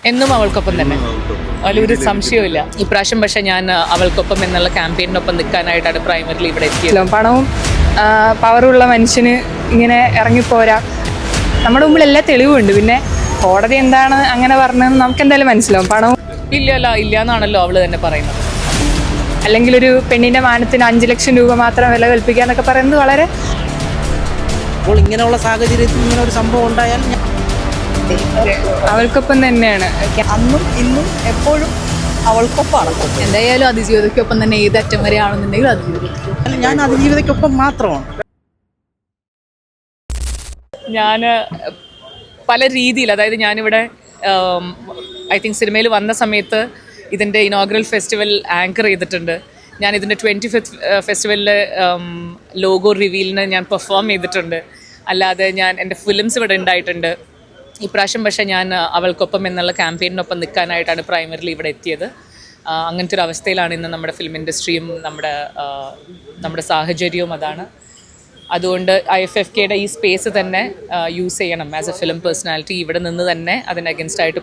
എന്നും അവൾക്കൊപ്പം തന്നെ, അതിലൊരു സംശയവുമില്ല. ഇപ്രാവശ്യം പക്ഷേ ഞാൻ അവൾക്കൊപ്പം എന്നുള്ള ക്യാമ്പയിനൊപ്പം നിൽക്കാനായിട്ടാണ് പ്രൈമറിലി ഇവിടെ എത്തിയത്. പണവും പവറുള്ള മനുഷ്യന് ഇങ്ങനെ ഇറങ്ങിപ്പോരാ. നമ്മുടെ മുമ്പിൽ എല്ലാ തെളിവുമുണ്ട്. പിന്നെ കോടതി എന്താണ് അങ്ങനെ പറഞ്ഞതെന്ന് നമുക്ക് എന്തായാലും മനസ്സിലാവും. പണവും ഇല്ല എന്നാണല്ലോ അവള് തന്നെ പറയുന്നത്. അല്ലെങ്കിൽ ഒരു പെണ്ണിന്റെ മാനത്തിന് 5 ലക്ഷം രൂപ മാത്രം വില കൽപ്പിക്കുക എന്നൊക്കെ പറയുന്നത് വളരെ അപ്പോൾ ഇങ്ങനെയുള്ള സാഹചര്യത്തിൽ ഇങ്ങനെ ഒരു സംഭവം ഉണ്ടായാൽ അവൾക്കൊപ്പം തന്നെയാണ്. അന്നും ഇന്നും എപ്പോഴും അവൾക്കൊപ്പമാണ്. എന്തായാലും അതിജീവിതയ്ക്കൊപ്പം തന്നെ ഏത് അറ്റം വരെ ആണെന്നുണ്ടെങ്കിൽ അതിജീവിതയ്ക്കും. ഞാൻ അതിജീവിതയ്ക്കൊപ്പം മാത്രമാണ്. ഞാൻ പല രീതിയിൽ, അതായത് ഞാനിവിടെ ഐ തിങ്ക് സിനിമയിൽ വന്ന സമയത്ത് ഇതിൻ്റെ ഇനോഗ്രൽ ഫെസ്റ്റിവൽ ആങ്കർ ചെയ്തിട്ടുണ്ട്. ഞാൻ ഇതിൻ്റെ 25th ഫെസ്റ്റിവലിൽ ലോഗോ റിവീലിന് ഞാൻ പെർഫോം ചെയ്തിട്ടുണ്ട്. അല്ലാതെ ഞാൻ എൻ്റെ ഫിലിംസ് ഇവിടെ ഉണ്ടായിട്ടുണ്ട്. ഇപ്രാവശ്യം പക്ഷേ ഞാൻ അവൾക്കൊപ്പം എന്നുള്ള ക്യാമ്പയിനൊപ്പം നിൽക്കാനായിട്ടാണ് പ്രൈമറിലി ഇവിടെ എത്തിയത്. അങ്ങനത്തെ ഒരു അവസ്ഥയിലാണ് ഇന്ന് നമ്മുടെ ഫിലിം ഇൻഡസ്ട്രിയും നമ്മുടെ സാഹചര്യവും അതാണ്. അതുകൊണ്ട് IFFKയുടെ ഈ സ്പേസ് തന്നെ യൂസ് ചെയ്യണം ആസ് എ ഫിലിം പേഴ്സണാലിറ്റി. ഇവിടെ നിന്ന് തന്നെ അതിന് അഗൻസ്റ്റായിട്ട്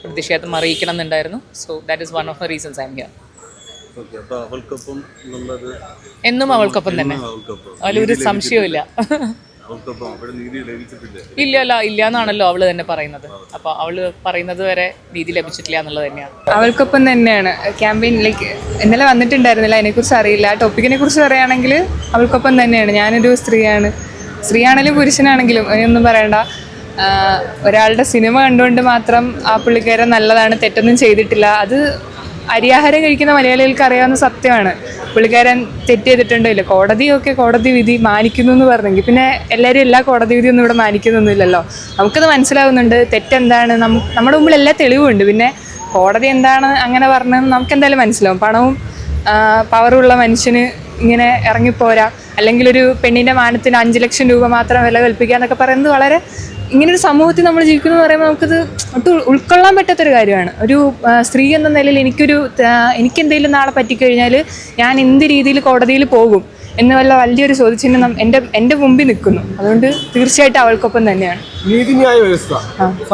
പ്രതിഷേധം അറിയിക്കണം എന്നുണ്ടായിരുന്നു. So that is one of the reasons I am here. എന്നും അവൾക്കൊപ്പം തന്നെ, അതിലൊരു സംശയവുമില്ല. ഇല്ല എന്നാണല്ലോ അവള് തന്നെ പറയുന്നത്. അപ്പോൾ അവള് പറയുന്നത് വരെ നീതി ലഭിച്ചിട്ടില്ല എന്നുള്ളത് തന്നെയാണ്. അവൾക്കൊപ്പം തന്നെയാണ് ക്യാമ്പയിനിലേക്ക് ഇന്നലെ വന്നിട്ടുണ്ടായിരുന്നില്ല. അതിനെക്കുറിച്ച് അറിയില്ല. ആ ടോപ്പിക്കിനെ കുറിച്ച് പറയുകയാണെങ്കിൽ അവൾക്കൊപ്പം തന്നെയാണ്. ഞാനൊരു സ്ത്രീയാണെങ്കിലും പുരുഷനാണെങ്കിലും അതിനൊന്നും പറയണ്ട. ഒരാളുടെ സിനിമ കണ്ടുകൊണ്ട് മാത്രം ആ പുള്ളിക്കാരൻ നല്ലതാണ്, തെറ്റൊന്നും ചെയ്തിട്ടില്ല. അത് അരിയാഹാരം കഴിക്കുന്ന മലയാളികൾക്ക് അറിയാവുന്ന സത്യമാണ്. പുള്ളിക്കാരൻ തെറ്റ് ചെയ്തിട്ടുണ്ടോ ഇല്ല. കോടതി വിധി മാനിക്കുന്നു എന്ന് പറഞ്ഞെങ്കിൽ പിന്നെ എല്ലാവരും എല്ലാ കോടതി വിധിയൊന്നും ഇവിടെ മാനിക്കുന്നൊന്നുമില്ലല്ലോ. നമുക്കത് മനസ്സിലാവുന്നുണ്ട് തെറ്റെന്താണ്. നമ്മുടെ മുമ്പിൽ എല്ലാ തെളിവുമുണ്ട്. പിന്നെ കോടതി എന്താണ് അങ്ങനെ പറഞ്ഞതെന്ന് നമുക്ക് എന്തായാലും മനസ്സിലാവും. പണവും പവറുള്ള മനുഷ്യന് ഇങ്ങനെ ഇറങ്ങിപ്പോരാ. അല്ലെങ്കിൽ ഒരു പെണ്ണിൻ്റെ മാനത്തിന് 5 ലക്ഷം രൂപ മാത്രം വില കൽപ്പിക്കുക എന്നൊക്കെ പറയുന്നത് വളരെ ഇങ്ങനൊരു സമൂഹത്തിൽ നമ്മൾ ജീവിക്കുന്നു എന്ന് പറയുമ്പോൾ നമുക്കത് ഒട്ടും ഉൾക്കൊള്ളാൻ പറ്റാത്തൊരു കാര്യമാണ്. ഒരു സ്ത്രീ എന്ന നിലയിൽ എനിക്കെന്തെങ്കിലും നാളെ പറ്റിക്കഴിഞ്ഞാൽ ഞാൻ എന്ത് രീതിയിൽ കോടതിയിൽ പോകും എന്നുള്ള വലിയൊരു ചോദ്യചിഹ്നം എൻ്റെ മുമ്പിൽ നിൽക്കുന്നു. അതുകൊണ്ട് തീർച്ചയായിട്ടും അവൾക്കൊപ്പം തന്നെയാണ്. നീതിന്യായ വ്യവസ്ഥ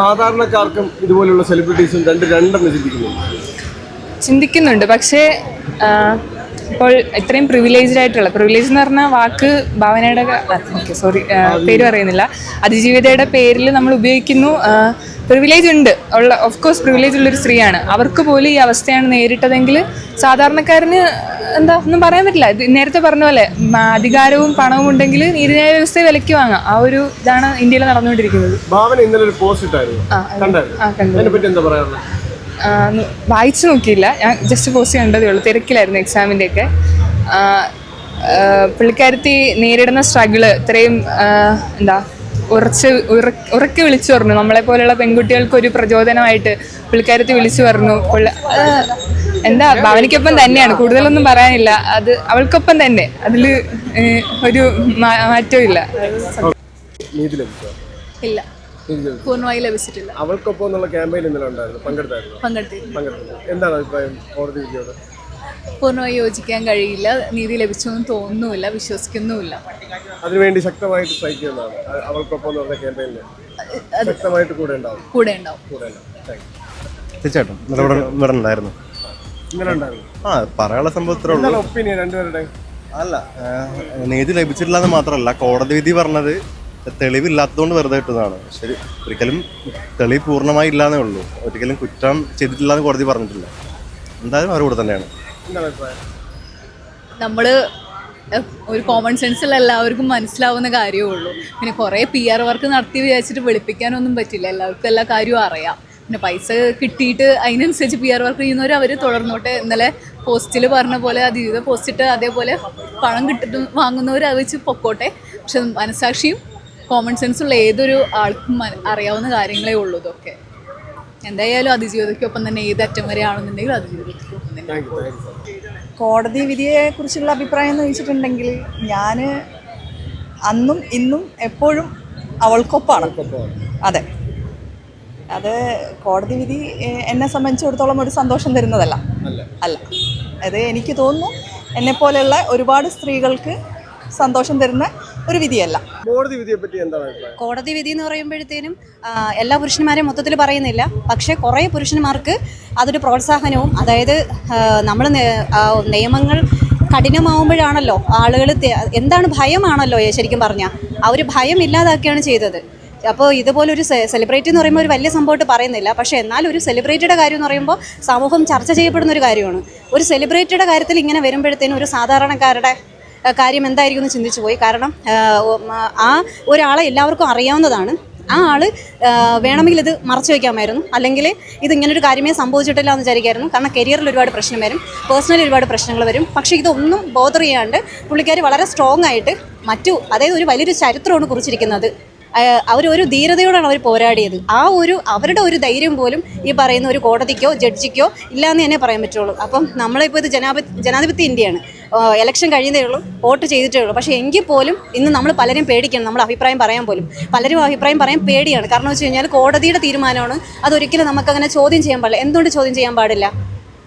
സാധാരണക്കാർക്കും ഇതുപോലുള്ള സെലിബ്രിറ്റീസും രണ്ടെന്ന് ചിന്തിക്കുന്നുണ്ട്. പക്ഷേ ഇപ്പോൾ ഇത്രയും പ്രിവിലേജ് എന്ന് പറഞ്ഞ വാക്ക് ഭാവനയുടെ പേര് പറയുന്നില്ല, അതിജീവിതയുടെ പേരിൽ നമ്മൾ ഉപയോഗിക്കുന്നു. പ്രിവിലേജ് ഉണ്ട്, ഓഫ് കോഴ്സ് പ്രിവിലേജ് ഉള്ളൊരു സ്ത്രീയാണ്. അവർക്ക് പോലും ഈ അവസ്ഥയാണ് നേരിട്ടതെങ്കിൽ സാധാരണക്കാരന് ഒന്നും പറയാൻ പറ്റില്ല. നേരത്തെ പറഞ്ഞ പോലെ അധികാരവും പണവും ഉണ്ടെങ്കിൽ നീതിന്യായ വ്യവസ്ഥയെ വിലയ്ക്ക് വാങ്ങാം. ആ ഒരു ഇതാണ് ഇന്ത്യയിൽ നടന്നുകൊണ്ടിരിക്കുന്നത്. വായിച്ചു നോക്കിയില്ല, ഞാൻ ജസ്റ്റ് പോസ്റ്റ് കണ്ടതേ ഉള്ളൂ. തിരക്കിലായിരുന്നു എക്സാമിൻ്റെ ഒക്കെ. പുള്ളിക്കാരത്തി നേരിടുന്ന സ്ട്രഗിള് ഇത്രയും ഉറക്കെ വിളിച്ചു പറഞ്ഞു. നമ്മളെപ്പോലെയുള്ള പെൺകുട്ടികൾക്കൊരു പ്രചോദനമായിട്ട് പുള്ളിക്കാരത്തി വിളിച്ചു പറഞ്ഞു. ഭാവനയ്ക്കൊപ്പം തന്നെയാണ്, കൂടുതലൊന്നും പറയാനില്ല. അത് അവൾക്കൊപ്പം തന്നെ, അതിൽ ഒരു മാറ്റവും ഇല്ല. ഇല്ല, പൂർണ്ണമായി ലഭിച്ചിട്ടില്ല. അവൾക്കൊപ്പം എന്നുള്ള ക്യാമ്പയിൻ ഇന്നലെ ഉണ്ടായിരുന്നു, പങ്കെടുത്തിരുന്നു. എന്താണ് അഭിപ്രായം കോടതി വിധിയോട്? പൂർണ്ണമായി യോജിക്കാൻ കഴിയില്ല. നീതി ലഭിച്ചൊന്നും തോന്നുന്നുമില്ല, വിശ്വസിക്കുന്നുമില്ല. അതിനുവേണ്ടി ശക്തമായിട്ട് സ്ട്രൈക്ക് ചെയ്യുന്നതാണ്. അവൾക്കൊപ്പം എന്ന് പറഞ്ഞ ക്യാമ്പയിനിൽ ശക്തമായിട്ട് കൂടെ ഉണ്ടാവും. തീർച്ചയായിട്ടും ഇവിടെ ഉണ്ടായിരുന്നു. പറയാനുള്ള സംഭവത്തിലുള്ള ഒപ്പീനിയൻ രണ്ടുപേരുടെ അല്ല, നീതി ലഭിച്ചിട്ടില്ല എന്ന് മാത്രമല്ല, കോടതി വിധി പറഞ്ഞത് തെളിവില്ലാത്തതുകൊണ്ട് വെറുതെ ഇട്ടതാണ്. ശരി, ഒരിക്കലും തെളിവ് പൂർണ്ണമായി ഇല്ലാന്നേ ഉള്ളൂ. ഒരിക്കലും കുറ്റം ചെയ്തിട്ടില്ല എന്ന് കോടതി പറഞ്ഞിട്ടില്ല. എന്തായാലും അവരുടെ കൂടെ തന്നെയാണ്. നമ്മള് ഒരു കോമൺ സെൻസിൽ എല്ലാവർക്കും മനസ്സിലാവുന്ന കാര്യമേ ഉള്ളൂ. പിന്നെ കുറേ PR വർക്ക് നടത്തി വിചാരിച്ചിട്ട് വെളുപ്പിക്കാനൊന്നും പറ്റില്ല. എല്ലാവർക്കും എല്ലാ കാര്യവും അറിയാം. പിന്നെ പൈസ കിട്ടിയിട്ട് അതിനനുസരിച്ച് PR വർക്ക് ചെയ്യുന്നവർ അവർ തുടർന്നോട്ടെ. ഇന്നലെ പോസ്റ്റിൽ പറഞ്ഞ പോലെ അതിജീവിത പോസ്റ്റിട്ട് അതേപോലെ പണം കിട്ടിട്ട് വാങ്ങുന്നവർ അത് വെച്ച് പൊക്കോട്ടെ. പക്ഷെ മനസാക്ഷിയും കോമൺ സെൻസുള്ള ഏതൊരു ആൾക്കും അറിയാവുന്ന കാര്യങ്ങളേ ഉള്ളൂ ഇതൊക്കെ. എന്തായാലും അതിജീവിതയ്ക്കൊപ്പം തന്നെ ഏത് അറ്റം വരെ ആണെന്നുണ്ടെങ്കിൽ അതിജീവിതയ്ക്കൊപ്പം തന്നെ. കോടതി വിധിയെ കുറിച്ചുള്ള അഭിപ്രായം എന്ന് ചോദിച്ചിട്ടുണ്ടെങ്കിൽ ഞാൻ അന്നും ഇന്നും എപ്പോഴും അവൾക്കൊപ്പമാണ്. അതെ, അത് കോടതി വിധി എന്നെ സംബന്ധിച്ചിടത്തോളം ഒരു സന്തോഷം തരുന്നതല്ല. അത് എനിക്ക് തോന്നുന്നു എന്നെപ്പോലെയുള്ള ഒരുപാട് സ്ത്രീകൾക്ക് സന്തോഷം തരുന്ന ഒരു വിധിയല്ല. കോടതി വിധിയെ പറ്റി എന്താണ് അഭിപ്രായം? കോടതി വിധി എന്ന് പറയുമ്പോഴത്തേനും എല്ലാ പുരുഷന്മാരെയും മൊത്തത്തിൽ പറയുന്നില്ല, പക്ഷേ കുറേ പുരുഷന്മാർക്ക് അതൊരു പ്രോത്സാഹനവും, അതായത് നമ്മൾ നിയമങ്ങൾ കഠിനമാവുമ്പോഴാണല്ലോ ആളുകൾ എന്താണ് ഭയമാണല്ലോ ശരിക്കും പറഞ്ഞാൽ ആ ഒരു ഭയം ഇല്ലാതാക്കുകയാണ് ചെയ്തത്. അപ്പോൾ ഇതുപോലൊരു സെലിബ്രിറ്റി എന്ന് പറയുമ്പോൾ ഒരു വലിയ സംഭവമായിട്ട് പറയുന്നില്ല, പക്ഷേ എന്നാൽ ഒരു സെലിബ്രിറ്റിയുടെ കാര്യം എന്ന് പറയുമ്പോൾ സമൂഹം ചർച്ച ചെയ്യപ്പെടുന്ന ഒരു കാര്യമാണ്. ഒരു സെലിബ്രിറ്റിയുടെ കാര്യത്തിൽ ഇങ്ങനെ വരുമ്പോഴത്തേനും ഒരു സാധാരണക്കാരുടെ കാര്യം എന്തായിരിക്കും എന്ന് ചിന്തിച്ചു പോയി. കാരണം ആ ഒരാളെ എല്ലാവർക്കും അറിയാവുന്നതാണ്. ആ ആൾ വേണമെങ്കിൽ ഇത് മറച്ചു വയ്ക്കാമായിരുന്നു, അല്ലെങ്കിൽ ഇതിങ്ങനൊരു കാര്യമേ സംഭവിച്ചിട്ടില്ല എന്ന് വിചാരിക്കായിരുന്നു. കാരണം കരിയറിൽ ഒരുപാട് പ്രശ്നം വരും, പേഴ്സണലി ഒരുപാട് പ്രശ്നങ്ങൾ വരും. പക്ഷേ ഇതൊന്നും ബോദർ ചെയ്യാണ്ട് പുള്ളിക്കാർ വളരെ സ്ട്രോങ് ആയിട്ട് അതായത് ഒരു വലിയൊരു ചരിത്രമാണ് കുറിച്ചിരിക്കുന്നത്. ഒരു ധീരതയോടാണ് അവർ പോരാടിയത്. അവരുടെ ഒരു ധൈര്യം പോലും ഈ പറയുന്ന ഒരു കോടതിക്കോ ജഡ്ജിക്കോ ഇല്ലയെന്ന് തന്നെ പറയാൻ പറ്റുള്ളൂ. അപ്പം നമ്മളിപ്പോൾ ഇത് ജനാധിപത്യ ഇന്ത്യയാണ്. ഇലക്ഷൻ കഴിയുന്നേ ഉള്ളൂ, വോട്ട് ചെയ്തിട്ടേ ഉള്ളൂ. പക്ഷേ എങ്കിൽ പോലും ഇന്ന് നമ്മൾ പലരും പേടിക്കണം, നമ്മൾ അഭിപ്രായം പറയാൻ പോലും പലരും അഭിപ്രായം പറയാൻ പേടിയാണ്. കാരണം വെച്ച് കഴിഞ്ഞാൽ കോടതിയുടെ തീരുമാനമാണ്, അതൊരിക്കലും നമുക്കങ്ങനെ ചോദ്യം ചെയ്യാൻ പാടില്ല. എന്തുകൊണ്ട് ചോദ്യം ചെയ്യാൻ പാടില്ല?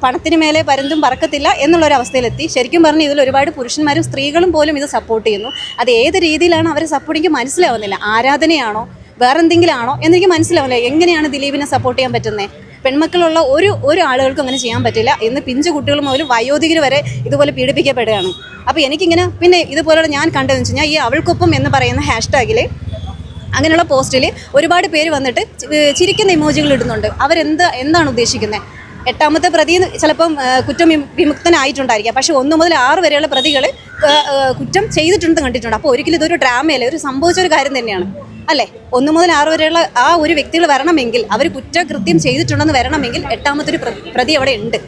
പണത്തിന് മേലെ പരുന്തും പറക്കത്തില്ല എന്നുള്ളൊരവസ്ഥയിലെത്തി. ശരിക്കും പറഞ്ഞാൽ ഇതിൽ ഒരുപാട് പുരുഷന്മാരും സ്ത്രീകളും പോലും ഇത് സപ്പോർട്ട് ചെയ്യുന്നു. അത് ഏത് രീതിയിലാണ് അവരെ സപ്പോർട്ട് എനിക്ക് മനസ്സിലാവുന്നില്ല. ആരാധനയാണോ വേറെന്തെങ്കിലും ആണോ എന്നെനിക്ക് മനസ്സിലാവില്ല. എങ്ങനെയാണ് ദിലീപിനെ സപ്പോർട്ട് ചെയ്യാൻ പറ്റുന്നത്? പെൺമക്കളുള്ള ഒരു ആളുകൾക്കും അങ്ങനെ ചെയ്യാൻ പറ്റില്ല. ഇന്ന് പിഞ്ചു കുട്ടികൾ മുതൽ വയോധികർ വരെ ഇതുപോലെ പീഡിപ്പിക്കപ്പെടുകയാണ്. അപ്പോൾ എനിക്കിങ്ങനെ പിന്നെ ഇതുപോലുള്ള ഞാൻ കണ്ടതെന്ന് വെച്ച് കഴിഞ്ഞാൽ ഈ അവൾക്കൊപ്പം എന്ന് പറയുന്ന ഹാഷ്ടാഗിൽ അങ്ങനെയുള്ള പോസ്റ്റിൽ ഒരുപാട് പേര് വന്നിട്ട് ചിരിക്കുന്ന ഇമോജികൾ ഇടുന്നുണ്ട്. എന്താണ് ഉദ്ദേശിക്കുന്നത്? 8ാമത്തെ പ്രതി ചിലപ്പം കുറ്റം വിമുക്തനായിട്ടുണ്ടായിരിക്കാം, പക്ഷേ 1 മുതൽ 6 വരെയുള്ള പ്രതികൾ കുറ്റം ചെയ്തിട്ടുണ്ടെന്ന് കണ്ടിട്ടുണ്ട്. അപ്പോൾ ഒരിക്കലും ഇതൊരു ഡ്രാമയല്ലേ, ഒരു സംഭവിച്ച ഒരു കാര്യം തന്നെയാണ് അല്ലേ? 1 മുതൽ 6 വരെയുള്ള ആ ഒരു വ്യക്തികൾ വരണമെങ്കിൽ, അവർ കുറ്റകൃത്യം ചെയ്തിട്ടുണ്ടെന്ന് വരണമെങ്കിൽ 8ാമത്തെ ഒരു പ്രതി അവിടെ ഉണ്ട്.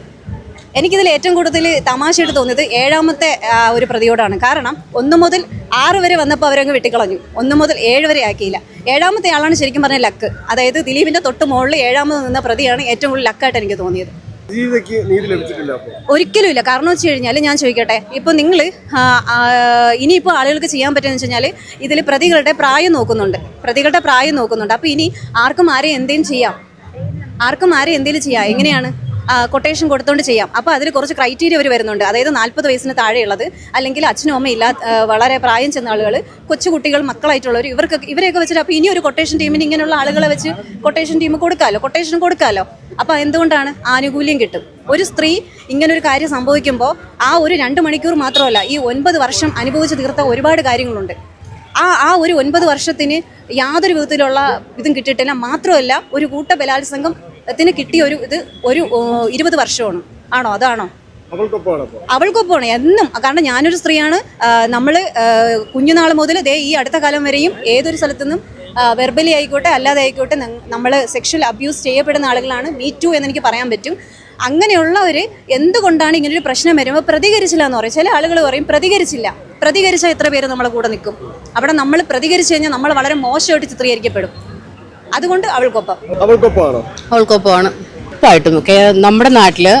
എനിക്കിതിൽ ഏറ്റവും കൂടുതൽ തമാശയായിട്ട് തോന്നിയത് 7ാമത്തെ ഒരു പ്രതിയോടാണ്. കാരണം 1 മുതൽ 6 വരെ വന്നപ്പോൾ അവരങ്ങ് വെട്ടിക്കളഞ്ഞു, 1 മുതൽ 7 വരെ ആക്കിയില്ല. 7ാമത്തെ ആളാണ് ശരിക്കും പറഞ്ഞ ലക്ക്. അതായത് ദിലീപിന്റെ തൊട്ട് മുകളിൽ 7ാമത് നിന്ന പ്രതിയാണ് ഏറ്റവും കൂടുതൽ ലക്കായിട്ട് എനിക്ക് തോന്നിയത്. ഒരിക്കലും ഇല്ല. കാരണം വെച്ച് കഴിഞ്ഞാൽ ഞാൻ ചോദിക്കട്ടെ, ഇപ്പോൾ നിങ്ങൾ ഇനിയിപ്പോൾ ആളുകൾക്ക് ചെയ്യാൻ പറ്റുമെന്ന് വെച്ച് കഴിഞ്ഞാൽ ഇതിൽ പ്രതികളുടെ പ്രായം നോക്കുന്നുണ്ട്. അപ്പോൾ ഇനി ആർക്കും ആരെയും എന്തെങ്കിലും ചെയ്യാം. എങ്ങനെയാണ്? കൊട്ടേഷൻ കൊടുത്തുകൊണ്ട് ചെയ്യാം. അപ്പോൾ അതിൽ കുറച്ച് ക്രൈറ്റീരിയ അവർ വരുന്നുണ്ട്. അതായത് 40 വയസ്സിന് താഴെയുള്ളത്, അല്ലെങ്കിൽ അച്ഛനും അമ്മയും വളരെ പ്രായം ചെന്ന ആളുകൾ, കൊച്ചുകുട്ടികൾ, മക്കളായിട്ടുള്ളവർ, ഇവരെയൊക്കെ വെച്ചിട്ട് അപ്പോൾ ഇനി ഒരു കൊട്ടേഷൻ ടീമിന് ഇങ്ങനെയുള്ള ആളുകളെ വെച്ച് കൊട്ടേഷൻ കൊടുക്കാമല്ലോ. അപ്പോൾ എന്തുകൊണ്ടാണ്? ആനുകൂല്യം കിട്ടും. ഒരു സ്ത്രീ ഇങ്ങനൊരു കാര്യം സംഭവിക്കുമ്പോൾ ആ ഒരു 2 മണിക്കൂർ മാത്രമല്ല, ഈ 9 വർഷം അനുഭവിച്ച് തീർത്ത ഒരുപാട് കാര്യങ്ങളുണ്ട്. ആ ഒരു 9 വർഷത്തിന് യാതൊരു വിധത്തിലുള്ള ഇതും കിട്ടിയിട്ടില്ല. മാത്രമല്ല ഒരു കൂട്ട ബലാത്സംഗത്തിന് കിട്ടിയ ഒരു 20 വർഷമാണ്. അതാണോ? അവൾക്കൊപ്പമാണ് എന്നും. കാരണം ഞാനൊരു സ്ത്രീയാണ്. നമ്മൾ കുഞ്ഞുനാൾ മുതൽ ഈ അടുത്ത കാലം വരെയും ഏതൊരു സ്ഥലത്തുനിന്നും വെർബലി ആയിക്കോട്ടെ അല്ലാതെ ആയിക്കോട്ടെ നമ്മൾ സെക്ഷൽ അബ്യൂസ് ചെയ്യപ്പെടുന്ന ആളുകളാണ്. മീ ടു എന്നെനിക്ക് പറയാൻ പറ്റും. അങ്ങനെയുള്ളവർ എന്തുകൊണ്ടാണ് ഇങ്ങനൊരു പ്രശ്നം വരുമ്പോൾ പ്രതികരിച്ചില്ല എന്ന് പറയും. ചില ആളുകൾ പറയും പ്രതികരിച്ചാൽ എത്ര പേര് നമ്മളെ കൂടെ നിൽക്കും? അവിടെ നമ്മൾ പ്രതികരിച്ചു കഴിഞ്ഞാൽ നമ്മൾ വളരെ മോശമായിട്ട് ചിത്രീകരിക്കപ്പെടും. അതുകൊണ്ട് അവൾക്കൊപ്പമാണ്. ഉറപ്പായിട്ടും നമ്മുടെ നാട്ടില്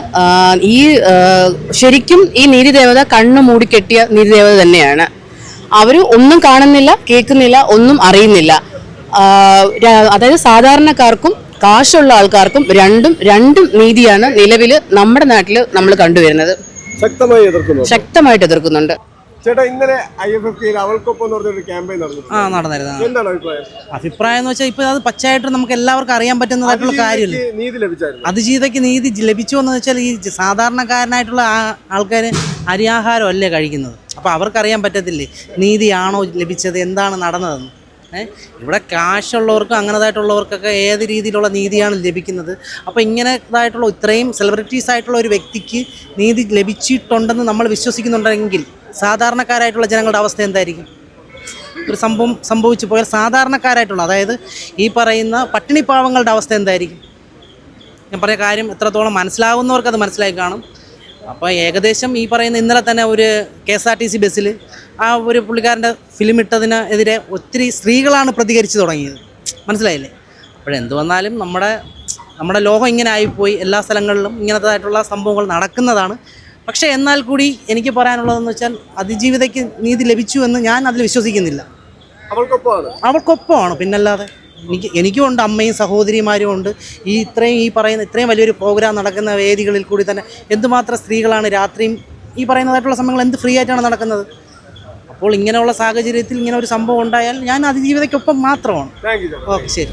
ശരിക്കും ഈ നീതിദേവത കണ്ണു മൂടിക്കെട്ടിയ നീതിദേവത തന്നെയാണ്. അവര് ഒന്നും കാണുന്നില്ല, കേൾക്കുന്നില്ല, ഒന്നും അറിയുന്നില്ല. അതായത് സാധാരണക്കാർക്കും കാശുള്ള ആൾക്കാർക്കും രണ്ടും നീതിയാണ് നിലവിൽ നമ്മുടെ നാട്ടിൽ നമ്മൾ കണ്ടുവരുന്നത്. ശക്തമായിട്ട് എതിർക്കുന്നുണ്ട്. ചേട്ടാ, ഇന്നലെ IFFK-യിൽ അവൾക്കൊപ്പം ഒരു ക്യാമ്പയിൻ നടന്നിരുന്നു. എന്താണ് അഭിപ്രായം എന്ന് വെച്ചാൽ ഇപ്പൊ അത് പച്ചയായിട്ട് നമുക്ക് എല്ലാവർക്കും അറിയാൻ പറ്റുന്നതായിട്ടുള്ള കാര്യമില്ല. അതിജീവിതയ്ക്ക് നീതി ലഭിച്ചു എന്ന് വെച്ചാൽ ഈ സാധാരണക്കാരനായിട്ടുള്ള ആൾക്കാർ അരിയാഹാരം അല്ലേ കഴിക്കുന്നത്. അപ്പോൾ അവർക്കറിയാൻ പറ്റത്തില്ലേ നീതിയാണോ ലഭിച്ചത്, എന്താണ് നടന്നതെന്ന്. ഇവിടെ കാശുള്ളവർക്കും അങ്ങനതായിട്ടുള്ളവർക്കൊക്കെ ഏത് രീതിയിലുള്ള നീതിയാണ് ലഭിക്കുന്നത്. അപ്പോൾ ഇങ്ങനെതായിട്ടുള്ള ഇത്രയും സെലിബ്രിറ്റീസ് ആയിട്ടുള്ള ഒരു വ്യക്തിക്ക് നീതി ലഭിച്ചിട്ടുണ്ടെന്ന് നമ്മൾ വിശ്വസിക്കുന്നുണ്ടെങ്കിൽ സാധാരണക്കാരായിട്ടുള്ള ജനങ്ങളുടെ അവസ്ഥ എന്തായിരിക്കും? ഒരു സംഭവിച്ചു പോയാൽ സാധാരണക്കാരായിട്ടുള്ള, അതായത് ഈ പറയുന്ന പട്ടിണിപ്പാവങ്ങളുടെ അവസ്ഥ എന്തായിരിക്കും? ഞാൻ പറഞ്ഞ കാര്യം എത്രത്തോളം മനസ്സിലാവുന്നവർക്ക് അത് മനസ്സിലായി കാണും. അപ്പോൾ ഏകദേശം ഈ പറയുന്ന ഇന്നലെ തന്നെ ഒരു KSRTC ബസ്സിൽ ആ ഒരു പുള്ളിക്കാരൻ്റെ ഫിലിം ഇട്ടതിനെതിരെ ഒത്തിരി സ്ത്രീകളാണ് പ്രതികരിച്ച് തുടങ്ങിയത്. മനസ്സിലായില്ലേ? അപ്പോഴെന്ത് വന്നാലും നമ്മുടെ ലോകം ഇങ്ങനെ ആയിപ്പോയി. എല്ലാ സ്ഥലങ്ങളിലും ഇങ്ങനത്തേതായിട്ടുള്ള സംഭവങ്ങൾ നടക്കുന്നതാണ്. പക്ഷേ എന്നാൽ കൂടി എനിക്ക് പറയാനുള്ളതെന്ന് വെച്ചാൽ അതിജീവിതയ്ക്ക് നീതി ലഭിച്ചു എന്ന് ഞാൻ അതിൽ വിശ്വസിക്കുന്നില്ല. അവൾക്കൊപ്പമാണ്, പിന്നല്ലാതെ. എനിക്കും ഉണ്ട്, അമ്മയും സഹോദരിമാരും ഉണ്ട്. ഇത്രയും വലിയൊരു പ്രോഗ്രാം നടക്കുന്ന വേദികളിൽ കൂടി തന്നെ എന്തുമാത്രം സ്ത്രീകളാണ് രാത്രിയും ഈ പറയുന്നതായിട്ടുള്ള സമയങ്ങൾ എന്ത് ഫ്രീ ആയിട്ടാണ് നടക്കുന്നത്. അപ്പോൾ ഇങ്ങനെയുള്ള സാഹചര്യത്തിൽ ഇങ്ങനെ ഒരു സംഭവം ഉണ്ടായാൽ ഞാൻ അതിജീവിതയ്ക്കൊപ്പം മാത്രമാണ്. Thank you. ഓക്കെ, ശരി.